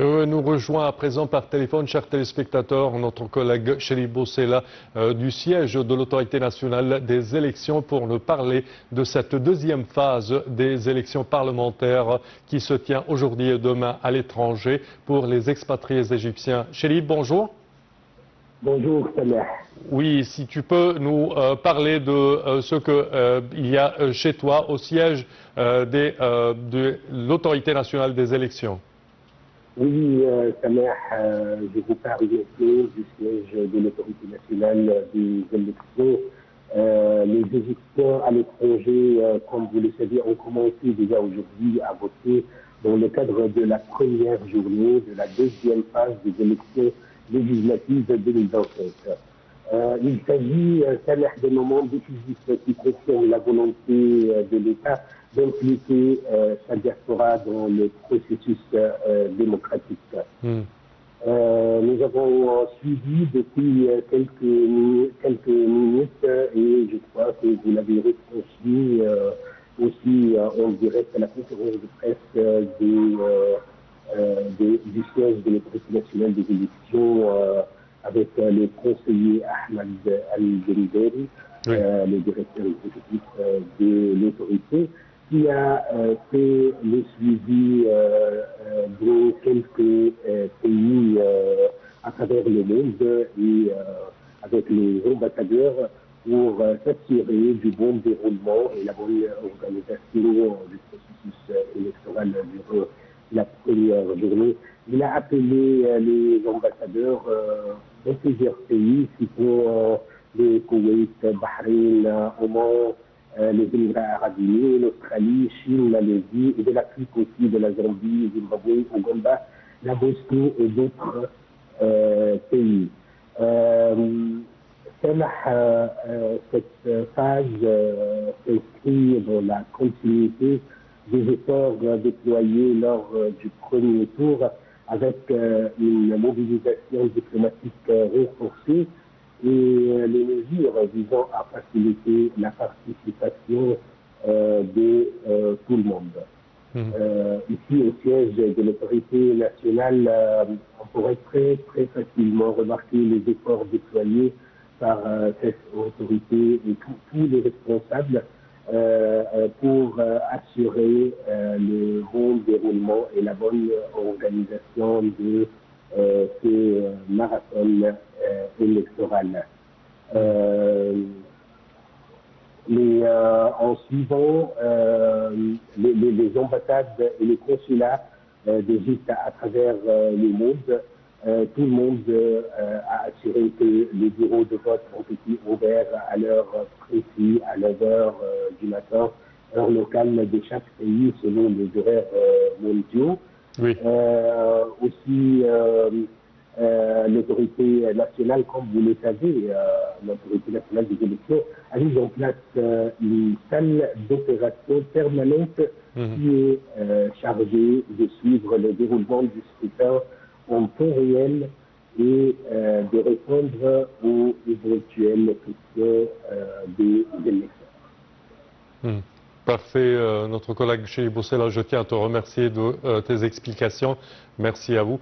Nous rejoint à présent par téléphone, chers téléspectateurs, notre collègue Chérif Boussela du siège de l'Autorité nationale des élections pour nous parler de cette deuxième phase des élections parlementaires qui se tient aujourd'hui et demain à l'étranger pour les expatriés égyptiens. Chérif, bonjour. Bonjour, Sameh. Oui, si tu peux nous parler de ce qu'il y a chez toi au siège de l'Autorité nationale des élections. Oui, Sameh, je vous parle maintenant du siège de l'Autorité nationale des élections. Les Égyptiens à l'étranger, comme vous le savez, ont commencé déjà aujourd'hui à voter dans le cadre de la première journée de la deuxième phase des élections législatives 2027. Il s'agit, Sameh, d'un moment décisif qui confirme la volonté de l'État d'impliquer sa diaspora dans le processus démocratique. Nous avons suivi depuis quelques minutes et je crois que vous l'avez retransmis aussi en direct à la conférence de presse du siège de l'Autorité nationale des élections avec le conseiller Ahmed Al-Beniberi, le directeur exécutif de l'autorité, qui a fait le suivi de quelques pays à travers le monde et avec les ambassadeurs pour s'assurer du bon déroulement et la bonne organisation du processus électoral durant la première journée. Il a appelé les ambassadeurs dans plusieurs pays, citant le Koweït, Bahreïn, Oman, les Émirats arabes unis, l'Australie, Chine, Malaisie, et de l'Afrique aussi, de la Zambie, Zimbabwe, Ouganda, la Bosnie et d'autres pays. Cette phase s'inscrit dans la continuité des efforts déployés lors du premier tour avec une mobilisation diplomatique renforcée et les mesures visant à faciliter la participation de tout le monde. Ici, au siège de l'autorité nationale, on pourrait très facilement remarquer les efforts déployés par cette autorité et tous les responsables pour assurer le bon déroulement et la bonne organisation de ce marathon électoral. En suivant les ambassades et les consulats d'Égypte à travers le monde, tout le monde a assuré que les bureaux de vote ont été ouverts à l'heure précise, à 9h du matin, heure locale de chaque pays selon les horaires mondiaux. Oui. Aussi, l'autorité nationale, comme vous le savez, l'autorité nationale des élections a mis en place une salle d'opération permanente qui est chargée de suivre le déroulement du scrutin en temps réel et de répondre aux éventuelles questions des électeurs. Parfait, notre collègue Chérif Boussela, je tiens à te remercier de tes explications. Merci à vous.